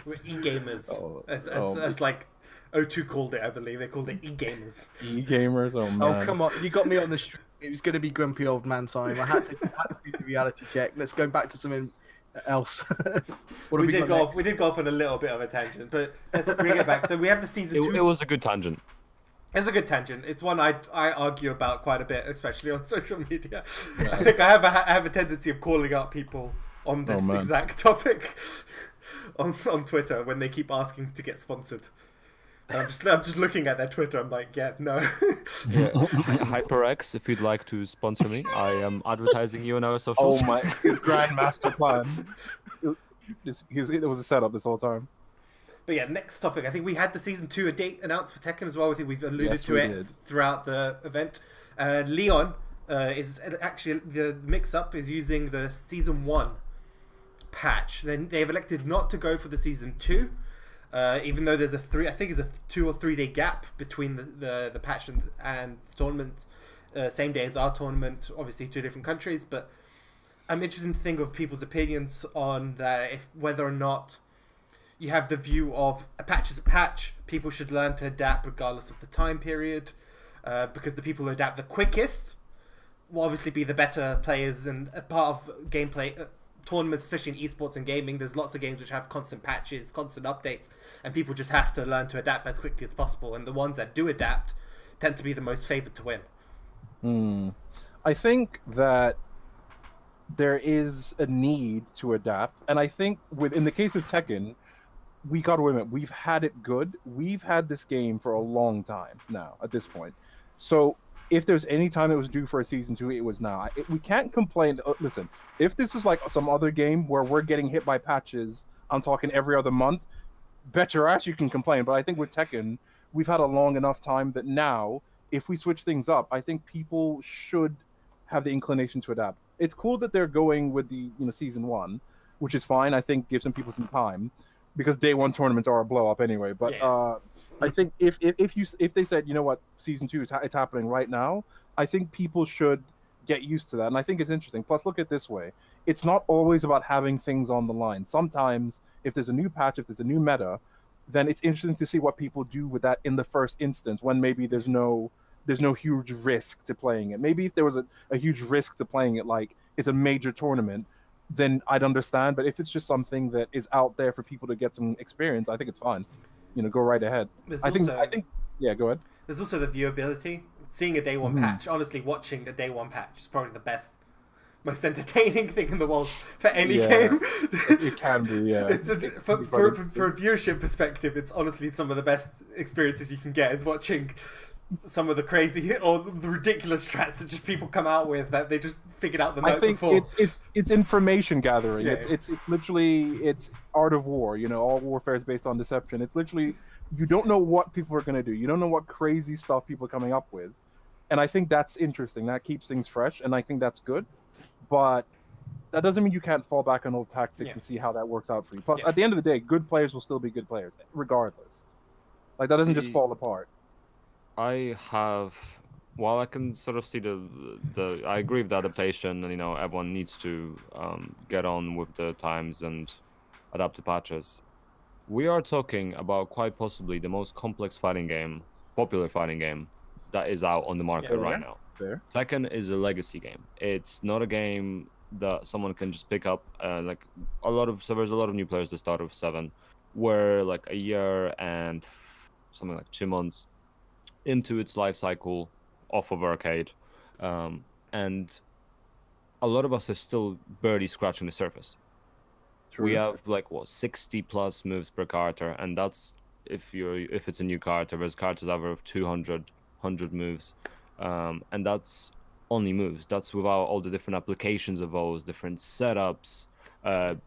we're e-gamers. Oh, As like O2 called it, I believe. They called it e-gamers. E-gamers, oh man. Oh, come on. You got me on the street. It was going to be grumpy old man time. I had to do the reality check. Let's go back to something else. What have We did got go next? off. We did go off on a little bit of a tangent, but let's bring it back. So we have the season 2. It was a good tangent. It's a good tangent. It's one I argue about quite a bit, especially on social media. I think I have a tendency of calling out people on this exact topic on Twitter when they keep asking to get sponsored. And I'm just looking at their Twitter. I'm like, yeah, no. Yeah. HyperX, if you'd like to sponsor me, I am advertising you on our socials. Oh my, his grand master plan. It was a setup this whole time. But yeah, next topic. I think we had the season 2 a date announced for Tekken as well. I think we've alluded Yes, to we it did. throughout the event. Leon is actually, the mix-up is using the season 1 patch. Then they've elected not to go for the season 2, even though there's a 2 or 3 day gap between the patch and the tournament same day as our tournament. Obviously, 2 different countries, but I'm interested to think of people's opinions on that. If whether or not you have the view of a patch is a patch, people should learn to adapt regardless of the time period, because the people who adapt the quickest will obviously be the better players. And a part of gameplay tournaments, especially in esports and gaming, there's lots of games which have constant patches, constant updates, and people just have to learn to adapt as quickly as possible. And the ones that do adapt tend to be the most favored to win. I think that there is a need to adapt, and I think in the case of Tekken, we got to admit we've had it good. We've had this game for a long time now at this point. So if there's any time it was due for a season 2, it was now. We can't complain. Listen, if this is like some other game where we're getting hit by patches, I'm talking every other month, bet your ass you can complain. But I think with Tekken, we've had a long enough time that now, if we switch things up, I think people should have the inclination to adapt. It's cool that they're going with the season 1, which is fine. I think gives some people some time, because day 1 tournaments are a blow up anyway. But I think if they said, you know what, season 2 it's happening right now, I think people should get used to that. And I think it's interesting. Plus, look at it this way: it's not always about having things on the line. Sometimes, if there's a new patch, if there's a new meta, then it's interesting to see what people do with that in the first instance, when maybe there's no huge risk to playing it. Maybe if there was a huge risk to playing it, like it's a major tournament, then I'd understand. But if it's just something that is out there for people to get some experience, I think it's fine. Go right ahead. I think yeah, go ahead. There's also the viewability. Seeing a day 1 patch, honestly, watching a day 1 patch is probably the best, most entertaining thing in the world for any game. It can be, yeah. For a viewership perspective, it's honestly some of the best experiences you can get is watching some of the crazy or the ridiculous strats that just people come out with that they just figured out the night before. It's information gathering. Yeah. It's literally art of war. All warfare is based on deception. It's literally, you don't know what people are going to do. You don't know what crazy stuff people are coming up with. And I think that's interesting. That keeps things fresh, and I think that's good. But that doesn't mean you can't fall back on old tactics and see how that works out for you. Plus, at the end of the day, good players will still be good players, regardless. Like, that doesn't just fall apart. While I can sort of see I agree with the adaptation, and everyone needs to get on with the times and adapt to patches. We are talking about quite possibly the most complex popular fighting game that is out on the market right now. Fair. Tekken is a legacy game. It's not a game that someone can just pick up. There's a lot of new players that start with 7, where like a year and something like 2 months into its life cycle off of arcade, and a lot of us are still barely scratching the surface. True. We have 60 plus moves per character, and that's if it's a new character. There's characters over of 200 moves, and that's only moves. That's without all the different applications of those, different setups,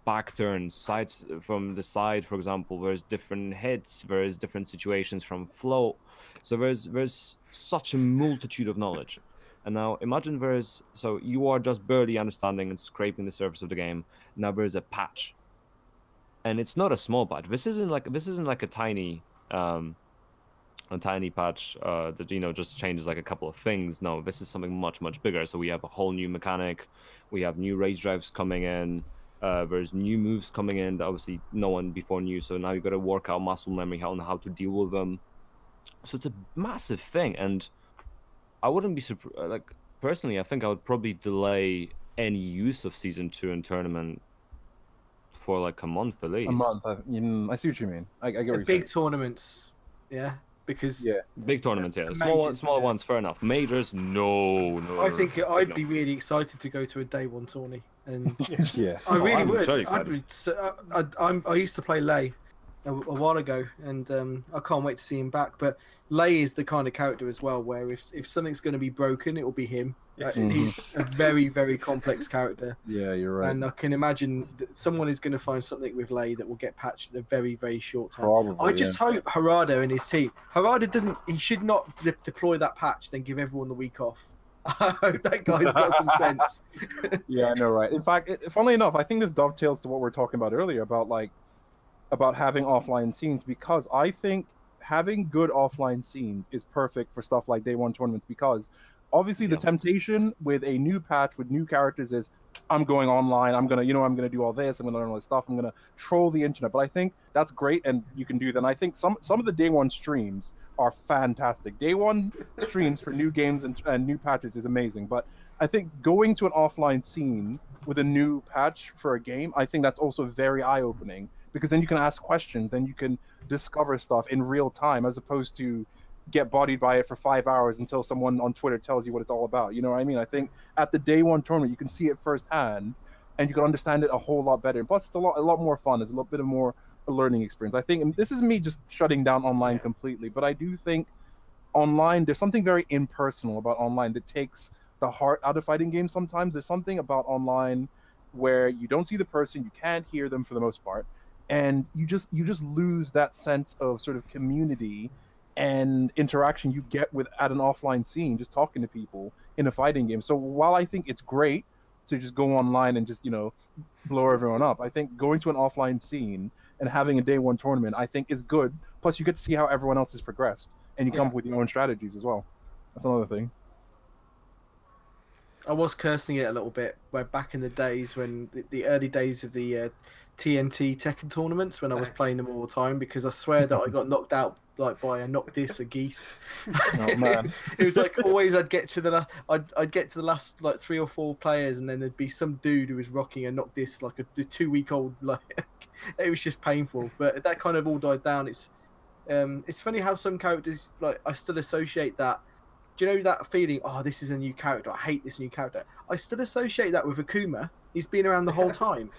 back turns, sides from the side, for example. There's different hits, there's different situations from float. So there's such a multitude of knowledge. And now imagine so you are just barely understanding and scraping the surface of the game. Now there's a patch, and it's not a small patch. This isn't like a tiny patch that just changes like a couple of things. No, this is something much bigger. So we have a whole new mechanic, we have new rage drives coming in, there's new moves coming in that obviously no one before knew. So now you got to work out muscle memory on how to deal with them. So it's a massive thing, and I wouldn't be surprised. Personally, I think I would probably delay any use of season 2 in tournament for like a month at least. A month. I see what you mean. I get what you're big saying. tournaments, because big tournaments, smaller ones, fair enough. Majors, no. I think I'd be really excited to go to a day 1 tourney, and yeah, I really I'm would. so excited. I used to play Lei a while ago, and I can't wait to see him back. But Lei is the kind of character as well where if something's going to be broken, it will be him. He's a very, very complex character. Yeah, you're right. And I can imagine that someone is going to find something with Lei that will get patched in a very, very short time. Probably, I just hope Harada and his team. He should not deploy that patch, then give everyone the week off. I hope that guy's got some sense. Yeah, I know, right? In fact, funnily enough, I think this dovetails to what we were talking about earlier about having offline scenes, because I think having good offline scenes is perfect for stuff like day 1 tournaments, because Obviously, the temptation with a new patch with new characters is I'm going online. I'm gonna do all this. I'm gonna learn all this stuff. I'm gonna troll the internet. But I think that's great, and you can do that. And I think some of the day one streams are fantastic. Day one streams for new games and new patches is amazing. But I think going to an offline scene with a new patch for a game, I think that's also very eye-opening, because then you can ask questions, then you can discover stuff in real time, as opposed to get bodied by it for 5 hours until someone on Twitter tells you what it's all about. You know what I mean? I think at the day one tournament, you can see it firsthand, and you can understand it a whole lot better. And plus, it's a lot more fun. It's a little bit of more a learning experience. I think, and this is me just shutting down online completely, but I do think online, there's something very impersonal about online that takes the heart out of fighting games sometimes. There's something about online where you don't see the person, you can't hear them for the most part, and you just lose that sense of sort of community and interaction you get with at an offline scene, just talking to people in a fighting game. So while I think it's great to just go online and just, blow everyone up, I think going to an offline scene and having a day one tournament, I think, is good. Plus, you get to see how everyone else has progressed, and you come up with your own strategies as well. That's another thing. I was cursing it a little bit, where back in the days when the early days of the TNT Tekken tournaments, when I was playing them all the time, because I swear that I got knocked out by a Noctis, a geese. Oh man! It was like always I'd get to the last like 3 or 4 players, and then there'd be some dude who was rocking a Noctis like a 2-week-old. Like it was just painful. But that kind of all died down. It's funny how some characters, like, I still associate that. Do you know that feeling? Oh, this is a new character. I hate this new character. I still associate that with Akuma. He's been around the whole time.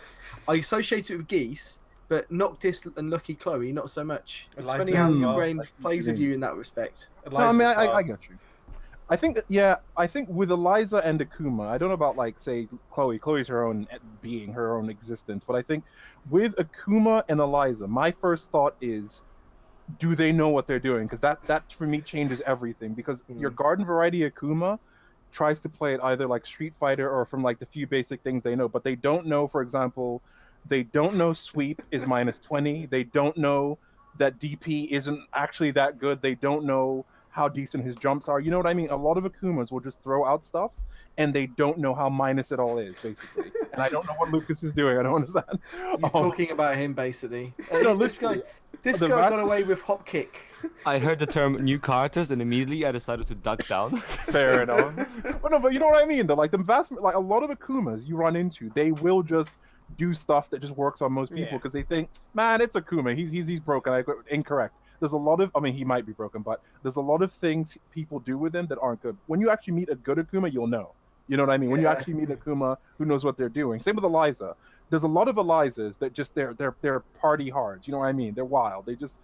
I associate it with Geese, but Noctis and Lucky Chloe, not so much. It's Eliza funny how as your well. brain plays with you in that respect. No, I mean, I get you. I think with Eliza and Akuma, I don't know about, like, say, Chloe. Chloe's her own being, her own existence. But I think with Akuma and Eliza, my first thought is, do they know what they're doing? Because that for me changes everything. Because your garden variety Akuma tries to play it either like Street Fighter or from like the few basic things they know, but they don't know, for example, they don't know sweep is -20. They don't know that DP isn't actually that good. They don't know how decent his jumps are. You know what I mean? A lot of Akumas will just throw out stuff, and they don't know how minus it all is, basically. And I don't know what Lucas is doing. I don't understand. You're talking about him, basically. No, This guy the got vast- away with hop kick. I heard the term new characters and immediately I decided to duck down. Fair enough. But you know what I mean, though. Like a lot of Akumas you run into, they will just do stuff that just works on most people because they think, man, it's Akuma. He's broken. Incorrect. There's a lot of, I mean, he might be broken, but there's a lot of things people do with him that aren't good. When you actually meet a good Akuma, you'll know. You know what I mean? When you actually meet Akuma who knows what they're doing. Same with Eliza. There's a lot of Elizas that just they're party hards. You know what I mean? They're wild. They just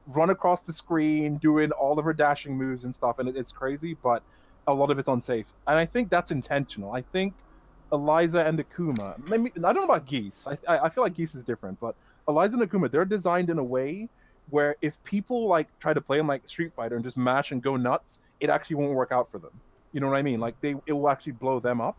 run across the screen doing all of her dashing moves and stuff, and it's crazy, but a lot of it's unsafe. And I think that's intentional. I think Eliza and Akuma, maybe, I don't know about Geese. I feel like Geese is different, but Eliza and Akuma, they're designed in a way where if people like try to play them like Street Fighter and just mash and go nuts, it actually won't work out for them. You know what I mean? Like it will actually blow them up.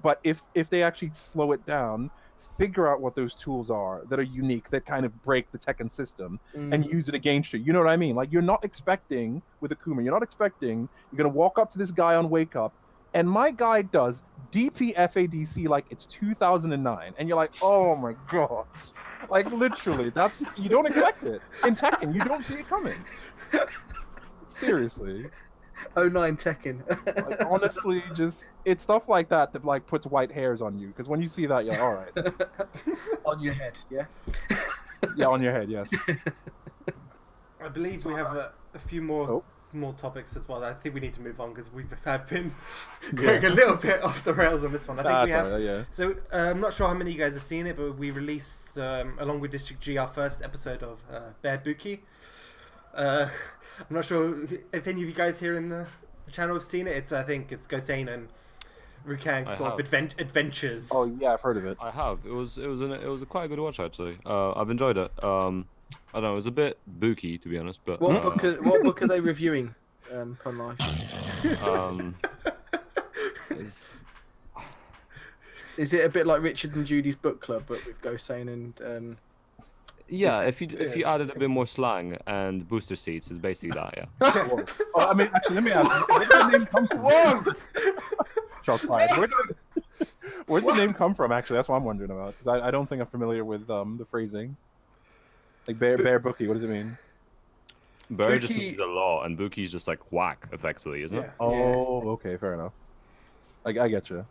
But if they actually slow it down, figure out what those tools are that are unique, that kind of break the Tekken system, and use it against you. You know what I mean? Like, you're not expecting, with Akuma, you're going to walk up to this guy on Wake Up, and my guy does DP FADC like it's 2009, and you're like, oh my god. Like, literally, you don't expect it. In Tekken, you don't see it coming. Seriously. 09 Tekken. Like, honestly, it's stuff like that that like puts white hairs on you, because when you see that, you're like, all right. On your head, yeah? Yeah, on your head, yes. I believe we have a few more small topics as well. I think we need to move on because we have been going a little bit off the rails on this one. I think we have. Right, yeah. So I'm not sure how many of you guys have seen it, but we released along with District G our first episode of Bear Buki. I'm not sure if any of you guys here in the channel have seen it. I think it's Gosane and Rukang's sort of adventures. Oh yeah, I've heard of it. I have. It was a quite a good watch actually. I've enjoyed it. I don't know. It was a bit booky to be honest, but what book are they reviewing? Punlife. Is it a bit like Richard and Judy's book club, but with Gosane and Yeah, if you added a bit more slang and booster seats, it's basically that. Yeah. Whoa. Oh, I mean, actually, let me ask. Where did the name come from? Whoa! Shots fired. Where did the name come from? Actually, that's what I'm wondering about. Because I don't think I'm familiar with the phrasing. Like bear bookie. What does it mean? Bear just Buki- means a lot, and Buki is just like whack, effectively, isn't Yeah. it? Oh, okay, fair enough. I get you.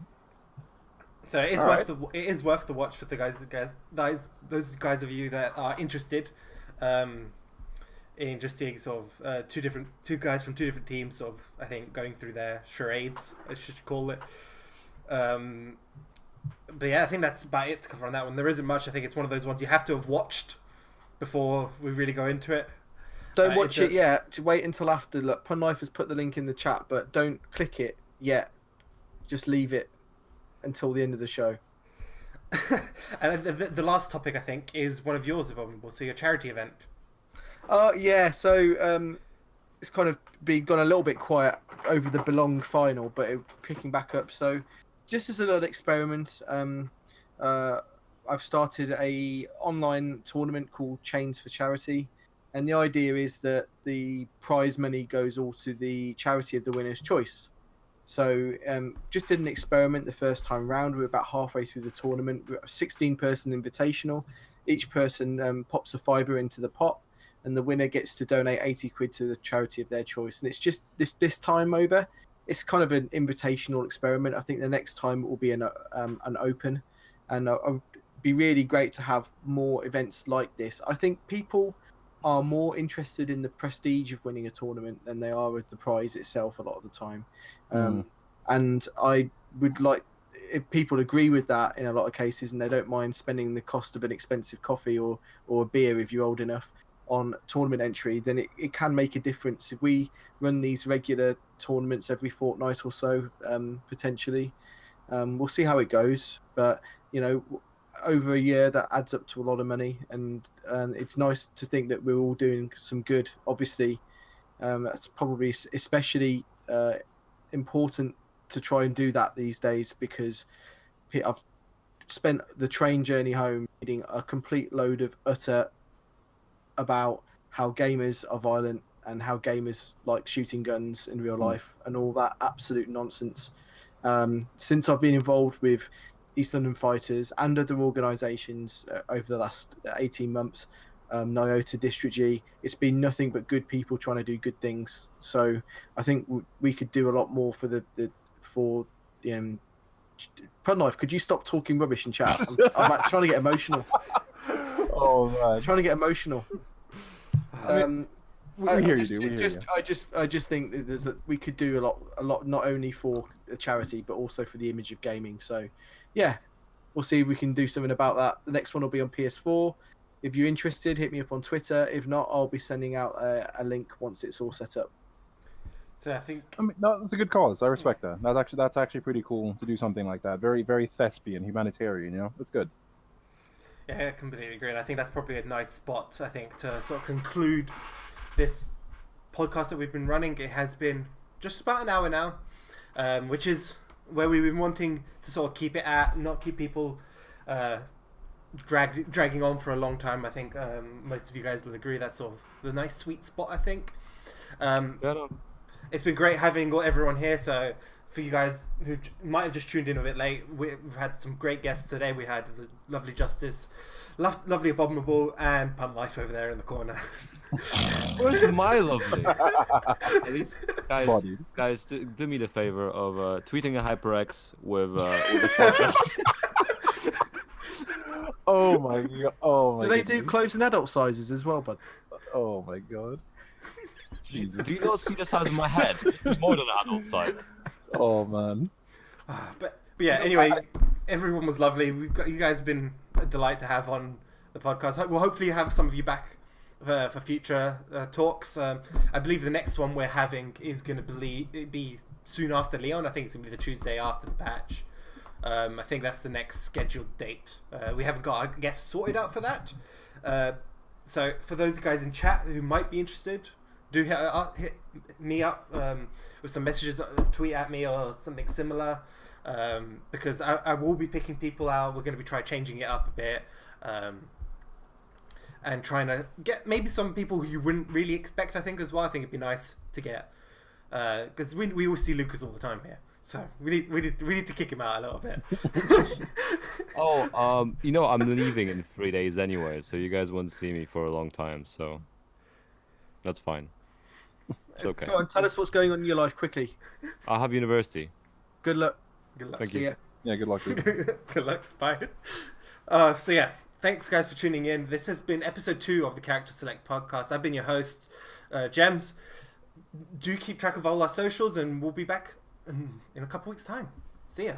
So it is Alright. it is worth the watch for the those guys of you that are interested in just seeing sort of two guys from two different teams, sort of, I think, going through their charades, I should call it. But yeah, I think that's about it to cover on that one. There isn't much. I think it's one of those ones you have to have watched before we really go into it. Don't watch it's it yet. Wait until after. Look, Punlife has put the link in the chat, but don't click it yet. Just leave it until the end of the show. And the last topic, I think, is one of yours, Abominable. So your charity event. Yeah. So it's kind of gone a little bit quiet over the Belong final, but picking back up. So just as a little experiment, I've started a online tournament called Chains for Charity. And the idea is that the prize money goes all to the charity of the winner's choice. So just did an experiment the first time round. We're about halfway through the tournament. We're a 16-person invitational. Each person pops a fiver into the pot, and the winner gets to donate 80 quid to the charity of their choice. And it's just this time over. It's kind of an invitational experiment. I think the next time it will be an open. And it would be really great to have more events like this. I think people are more interested in the prestige of winning a tournament than they are with the prize itself a lot of the time. And I would like, if people agree with that in a lot of cases, and they don't mind spending the cost of an expensive coffee or a beer if you're old enough on tournament entry, then it can make a difference. If we run these regular tournaments every fortnight or so, potentially, we'll see how it goes. But, you know, over a year, that adds up to a lot of money, and it's nice to think that we're all doing some good. Obviously, that's probably especially important to try and do that these days, because I've spent the train journey home reading a complete load of utter about how gamers are violent and how gamers like shooting guns in real life and all that absolute nonsense. Since I've been involved with East London Fighters and other organisations over the last 18 months, Nyota, District G, it's been nothing but good people trying to do good things. So I think we could do a lot more for the Punlife. Could you stop talking rubbish in chat? I'm like, trying to get emotional. Oh man. Trying to get emotional. We hear you, dude. We hear you. I just think that we could do a lot, not only for the charity but also for the image of gaming. So, yeah, we'll see if we can do something about that. The next one will be on PS4. If you're interested, hit me up on Twitter. If not, I'll be sending out a link once it's all set up. So I think I mean, no, that's a good cause. I respect that. That's actually pretty cool to do something like that. Very, very thespian, humanitarian. You know, that's good. Yeah, I completely agree. And I think that's probably a nice spot, I think, to sort of conclude this podcast that we've been running. It has been just about an hour now, which is where we've been wanting to sort of keep it at, not keep people dragging on for a long time. I think most of you guys will agree that's sort of the nice sweet spot, I think. It's been great having everyone here. So for you guys who might have just tuned in a bit late, we've had some great guests today. We had the lovely Justice, lovely Abominable, and Punlife over there in the corner. Where's my lovely? Please, guys, do me the favor of tweeting a HyperX with this podcast. Oh my god! Oh my. Do they do clothes and adult sizes as well, bud? Oh my god. Jesus. Do you not see the size of my head? It's more than adult size. Oh man. But yeah, anyway, everyone was lovely. You guys have been a delight to have on the podcast. We'll hopefully have some of you back for future talks. I believe the next one we're having is going to be soon after Leon. I think it's going to be the Tuesday after the patch. I think that's the next scheduled date. We haven't got our guests sorted out for that. So for those guys in chat who might be interested, do hit me up with some messages, tweet at me or something similar, because I will be picking people out. We're going to be changing it up a bit. and trying to get maybe some people who you wouldn't really expect. I think as well. I think it'd be nice to get because we all see Lucas all the time here, so we need to kick him out a little bit. Oh, you know, I'm leaving in 3 days anyway, so you guys won't see me for a long time, so that's fine. It's okay. Go on, tell us what's going on in your life quickly. I'll have university. Good luck. Good luck. Thank See you. ya. Yeah, good luck. Dude. Good luck. Bye. So yeah, thanks guys for tuning in. This has been episode 2 of the Character Select podcast. I've been your host, Gems. Do keep track of all our socials, and we'll be back in a couple weeks' time. See ya.